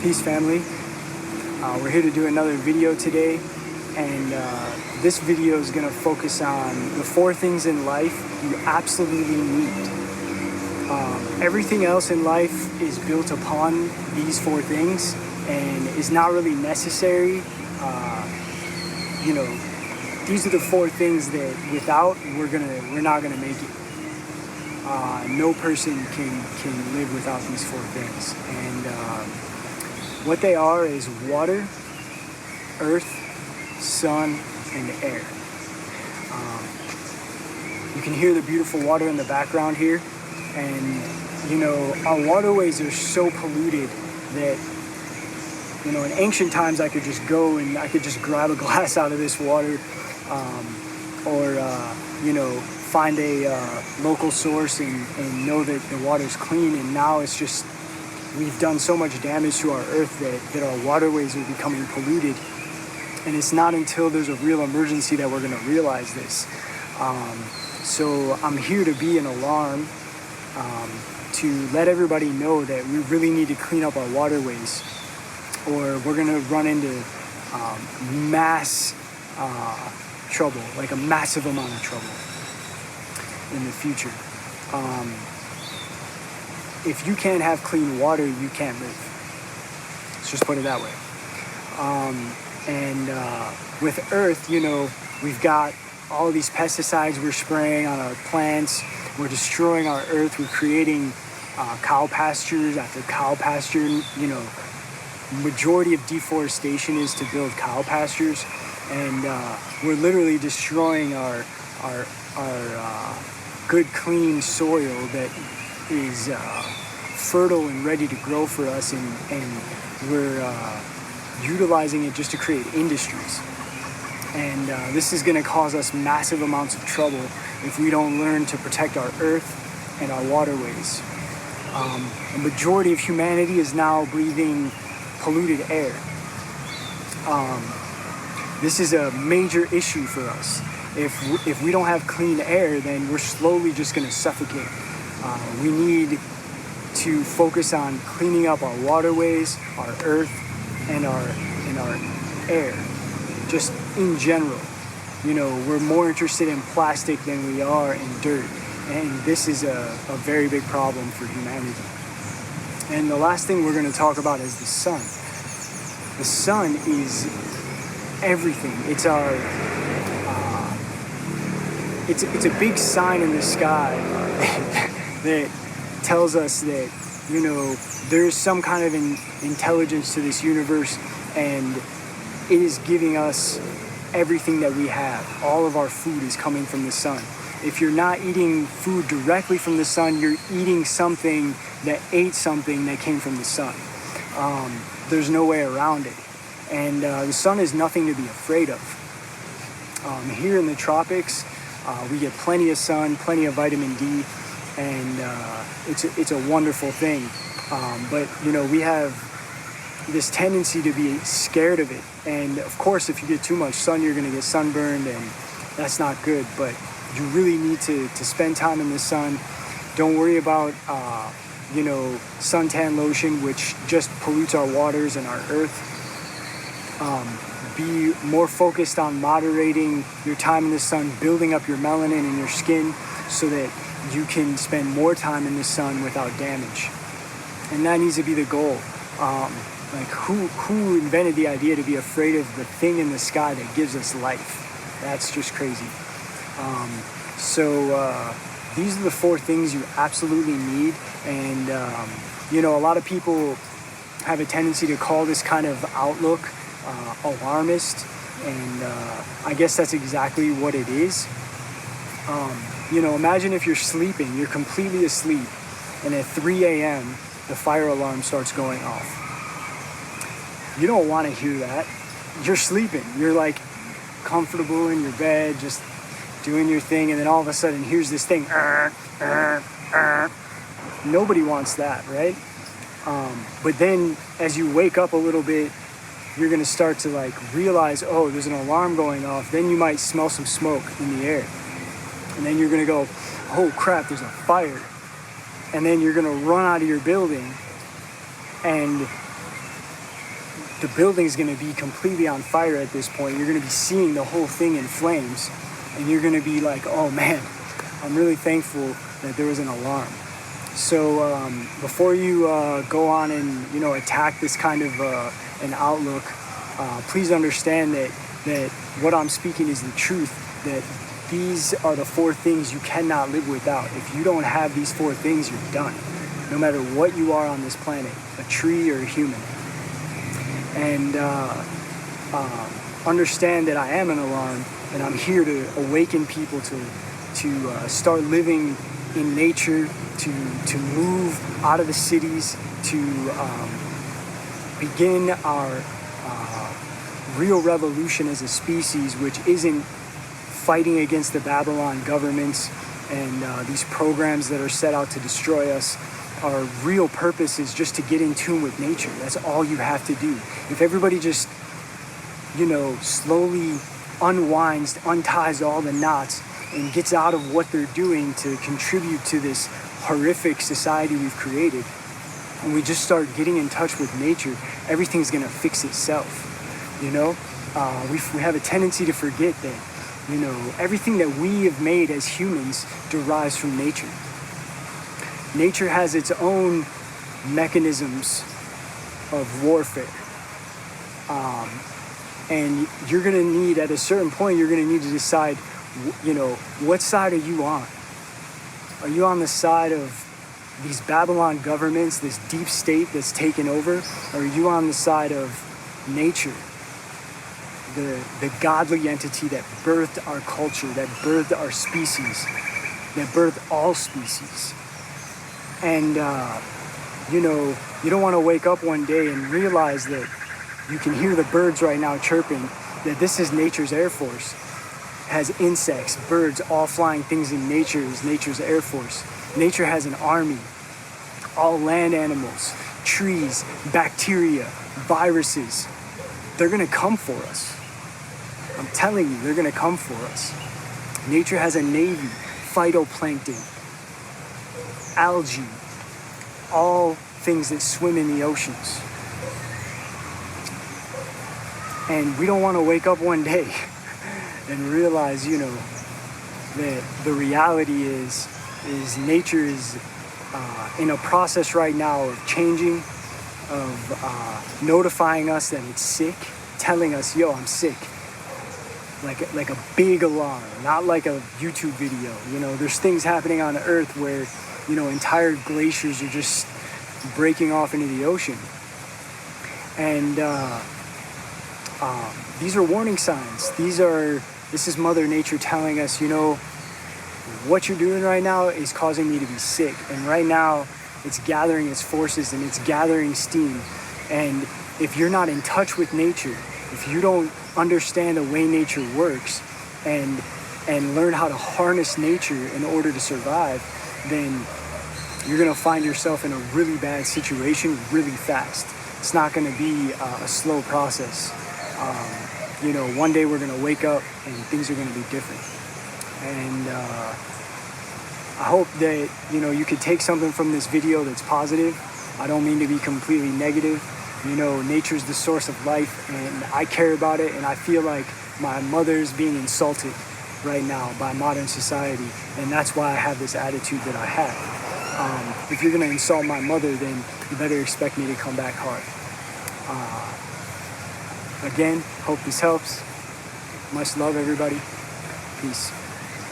Peace, family. We're here to do another video today, and this video is going to focus on the 4 things in life you absolutely need. Everything else in life is built upon these 4 things and is not really necessary. These are the 4 things that without we're not gonna make it. No person can live without these 4 things, and what they are is water, earth, sun, and air. You can hear the beautiful water in the background here, and our waterways are so polluted that in ancient times I could just go and I could just grab a glass out of this water, or find a local source and know that the water's clean. And now it's just, we've done so much damage to our earth that our waterways are becoming polluted. And it's not until there's a real emergency that we're going to realize this. So I'm here to be an alarm, to let everybody know that we really need to clean up our waterways, or we're going to run into mass trouble, like a massive amount of trouble in the future. If you can't have clean water, you can't live. Let's just put it that way. With earth, we've got all of these pesticides we're spraying on our plants. We're destroying our earth. We're creating cow pastures after cow pasture. Majority of deforestation is to build cow pastures, and we're literally destroying our good, clean soil that is fertile and ready to grow for us, and we're utilizing it just to create industries. And this is going to cause us massive amounts of trouble if we don't learn to protect our earth and our waterways. A majority of humanity is now breathing polluted air. This is a major issue for us. If we don't have clean air, then we're slowly just going to suffocate. We need to focus on cleaning up our waterways, our earth, and our air. Just in general, we're more interested in plastic than we are in dirt, and this is a very big problem for humanity. And the last thing we're going to talk about is the sun. The sun is everything. It's our it's a big sign in the sky that tells us that there is some kind of intelligence to this universe, and it is giving us everything that we have. All of our food is coming from the sun. If you're not eating food directly from the sun, you're eating something that ate something that came from the sun. There's no way around it. And the sun is nothing to be afraid of. Here in the tropics, we get plenty of sun, plenty of vitamin D, and it's a wonderful thing. But we have this tendency to be scared of it. And of course, if you get too much sun, you're going to get sunburned, and that's not good. But you really need to spend time in the sun. Don't worry about suntan lotion, which just pollutes our waters and our earth. Be more focused on moderating your time in the sun, building up your melanin in your skin so that you can spend more time in the sun without damage. And that needs to be the goal. Who invented the idea to be afraid of the thing in the sky that gives us life? That's just crazy. These are the 4 things you absolutely need. And a lot of people have a tendency to call this kind of outlook alarmist, and I guess that's exactly what it is. Imagine if you're sleeping, you're completely asleep, and at 3 a.m. the fire alarm starts going off. You don't want to hear that. You're sleeping. You're like comfortable in your bed, just doing your thing, and then all of a sudden here's this thing. Nobody wants that, right? But then as you wake up a little bit, you're going to start to realize, oh, there's an alarm going off. Then you might smell some smoke in the air. And then you're going to go, oh crap, there's a fire. And then you're going to run out of your building, and the building's going to be completely on fire at this point. You're going to be seeing the whole thing in flames, and you're going to be like, oh man, I'm really thankful that there was an alarm. So before you go on and, you know, attack this kind of an outlook, please understand that what I'm speaking is the truth, that these are the 4 things you cannot live without. If you don't have these 4 things, you're done. No matter what you are on this planet, a tree or a human. And understand that I am an alarm, and I'm here to awaken people to start living in nature, to move out of the cities, to begin our real revolution as a species, which isn't fighting against the Babylon governments and these programs that are set out to destroy us. Our real purpose is just to get in tune with nature. That's all you have to do. If everybody just, you know, slowly unties all the knots and gets out of what they're doing to contribute to this horrific society we've created, and we just start getting in touch with nature, everything's gonna fix itself. You know, we have a tendency to forget that, you know, everything that we have made as humans derives from nature. Nature has its own mechanisms of warfare. And you're going to need, at a certain point, you're going to need to decide, you know, what side are you on? Are you on the side of these Babylon governments, this deep state that's taken over? Or are you on the side of nature? The godly entity that birthed our culture, that birthed our species, that birthed all species. And, you know, you don't want to wake up one day and realize that you can hear the birds right now chirping, that this is nature's Air Force. It has insects, birds, all flying things in nature is nature's Air Force. Nature has an army, all land animals, trees, bacteria, viruses. They're going to come for us. I'm telling you, they're going to come for us. Nature has a navy, phytoplankton, algae, all things that swim in the oceans. And we don't want to wake up one day and realize, you know, that the reality is nature is in a process right now of changing, of notifying us that it's sick, telling us, yo, I'm sick. Like a big alarm, not like a YouTube video. You know, there's things happening on the earth where, you know, entire glaciers are just breaking off into the ocean. And these are warning signs. This is Mother Nature telling us, you know, what you're doing right now is causing me to be sick. And right now, it's gathering its forces and it's gathering steam. And if you're not in touch with nature, if you don't understand the way nature works and learn how to harness nature in order to survive, then you're going to find yourself in a really bad situation really fast. It's not going to be a slow process. You know, one day we're going to wake up and things are going to be different. And I hope that, you know, you could take something from this video that's positive. I don't mean to be completely negative. You know, nature's the source of life, and I care about it, and I feel like my mother's being insulted right now by modern society, and that's why I have this attitude that I have. If you're going to insult my mother, then you better expect me to come back hard. Again, hope this helps. Much love, everybody. Peace.